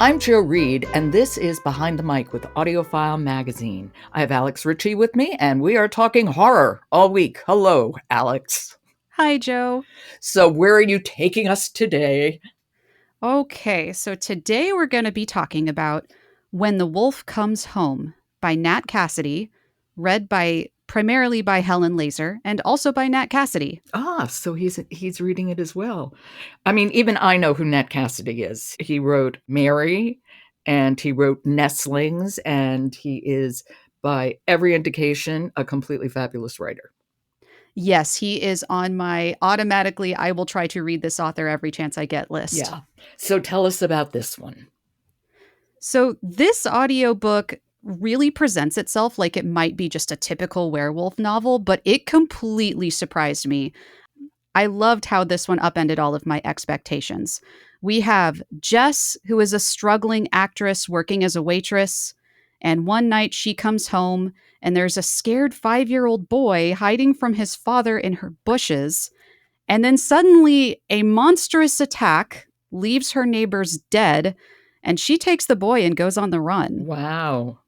I'm Joe Reed, and this is Behind the Mic with AudioFile magazine. I have Alex Richey with me, and we are talking horror all week. Hello, Alex. Hi, Joe. So, where are you taking us today? Okay, so today we're going to be talking about When the Wolf Comes Home by Nat Cassidy, read primarily by Helen Laser and also by Nat Cassidy. So he's reading it as well. I mean, even I know who Nat Cassidy is. He wrote Mary, and he wrote Nestlings, and he is, by every indication, a completely fabulous writer. Yes, he is on my automatically I will try to read this author every chance I get list. Yeah. So tell us about this one. So this audiobook really presents itself like it might be just a typical werewolf novel, but it completely surprised me. I loved how this one upended all of my expectations. We have Jess, who is a struggling actress working as a waitress. And one night she comes home and there's a scared 5-year-old boy hiding from his father in her bushes. And then suddenly a monstrous attack leaves her neighbors dead. And she takes the boy and goes on the run. Wow.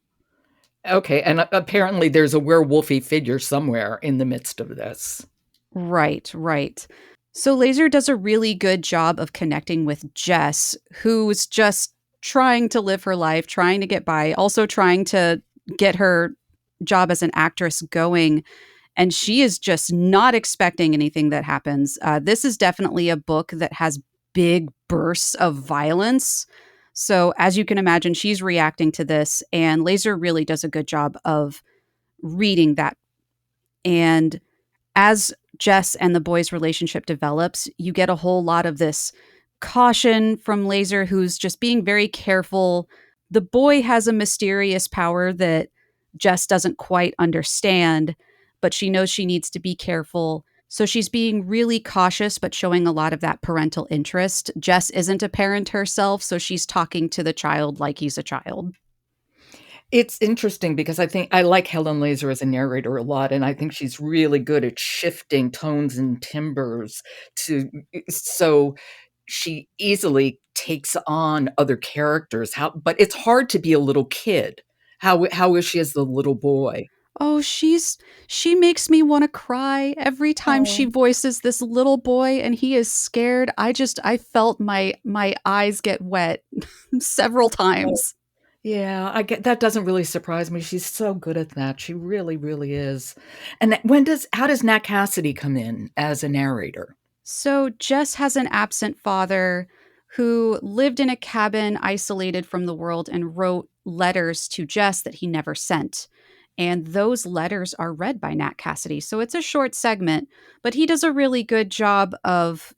Okay, and apparently there's a werewolfy figure somewhere in the midst of this. Right. So Laser does a really good job of connecting with Jess, who's just trying to live her life, trying to get by, also trying to get her job as an actress going. And she is just not expecting anything that happens. This is definitely a book that has big bursts of violence. So, as you can imagine, she's reacting to this, and Laser really does a good job of reading that. And as Jess and the boy's relationship develops, you get a whole lot of this caution from Laser, who's just being very careful. The boy has a mysterious power that Jess doesn't quite understand, but she knows she needs to be careful. So she's being really cautious, but showing a lot of that parental interest. Jess isn't a parent herself, so she's talking to the child like he's a child. It's interesting because I think I like Helen Laser as a narrator a lot, and I think she's really good at shifting tones and timbres so she easily takes on other characters. But it's hard to be a little kid. How is she as the little boy? Oh, she makes me want to cry every time she Oh. voices this little boy and he is scared. I felt my eyes get wet several times. Yeah, I get that. Doesn't really surprise me. She's so good at that. She really, really is. And how does Nat Cassidy come in as a narrator? So Jess has an absent father who lived in a cabin isolated from the world and wrote letters to Jess that he never sent. And those letters are read by Nat Cassidy. So it's a short segment, but he does a really good job of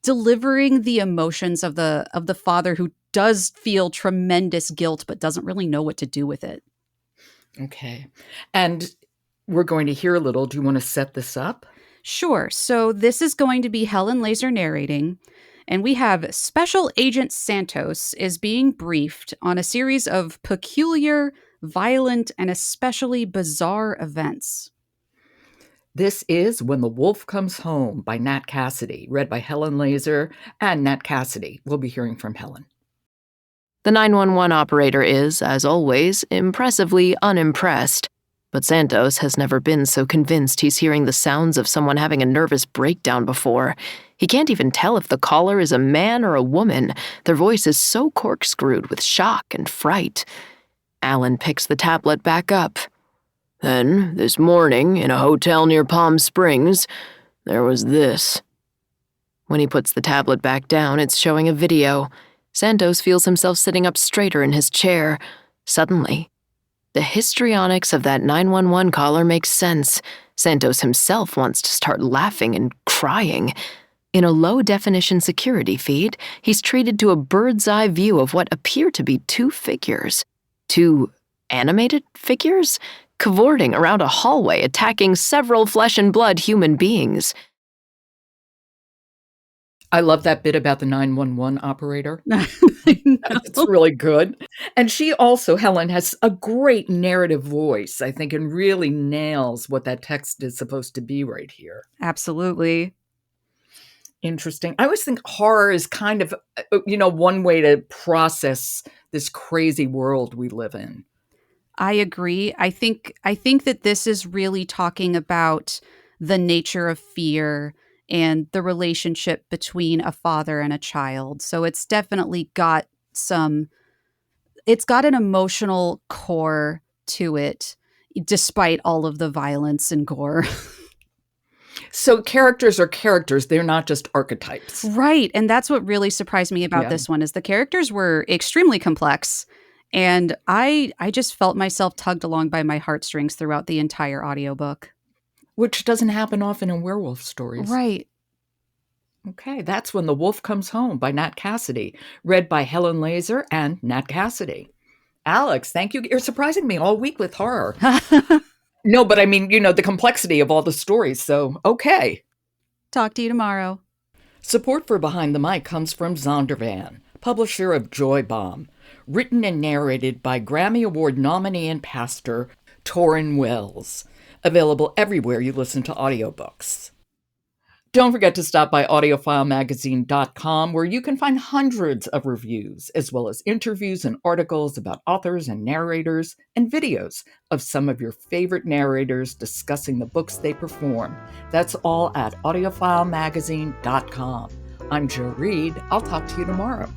delivering the emotions of the father who does feel tremendous guilt but doesn't really know what to do with it. Okay. And we're going to hear a little. Do you want to set this up? Sure. So this is going to be Helen Laser narrating, and we have Special Agent Santos is being briefed on a series of peculiar, violent, and especially bizarre events. This is When the Wolf Comes Home by Nat Cassidy, read by Helen Laser and Nat Cassidy. We'll be hearing from Helen. The 911 operator is, as always, impressively unimpressed. But Santos has never been so convinced he's hearing the sounds of someone having a nervous breakdown before. He can't even tell if the caller is a man or a woman. Their voice is so corkscrewed with shock and fright. Alan picks the tablet back up. Then, this morning, in a hotel near Palm Springs, there was this. When he puts the tablet back down, it's showing a video. Santos feels himself sitting up straighter in his chair. Suddenly, the histrionics of that 911 caller makes sense. Santos himself wants to start laughing and crying. In a low-definition security feed, he's treated to a bird's-eye view of what appear to be two figures. Two animated figures? Cavorting around a hallway, attacking several flesh-and-blood human beings. I love that bit about the 911 operator. I know. It's really good. And she also, Helen, has a great narrative voice, I think, and really nails what that text is supposed to be right here. Absolutely. interesting. I always think horror is kind of, one way to process this crazy world we live in. I agree. I think that this is really talking about the nature of fear and the relationship between a father and a child. So it's definitely got it's got an emotional core to it despite all of the violence and gore. So characters are characters. They're not just archetypes. Right. And that's what really surprised me about Yeah. this one is the characters were extremely complex. And I just felt myself tugged along by my heartstrings throughout the entire audiobook. Which doesn't happen often in werewolf stories. Right. Okay, that's When the Wolf Comes Home by Nat Cassidy, read by Helen Laser and Nat Cassidy. Alex, thank you. You're surprising me all week with horror. No, but I mean, the complexity of all the stories, so okay. Talk to you tomorrow. Support for Behind the Mic comes from Zondervan, publisher of Joy Bomb, written and narrated by Grammy Award nominee and pastor Torrin Wells. Available everywhere you listen to audiobooks. Don't forget to stop by audiofilemagazine.com, where you can find hundreds of reviews, as well as interviews and articles about authors and narrators, and videos of some of your favorite narrators discussing the books they perform. That's all at audiofilemagazine.com. I'm Jo Reed. I'll talk to you tomorrow.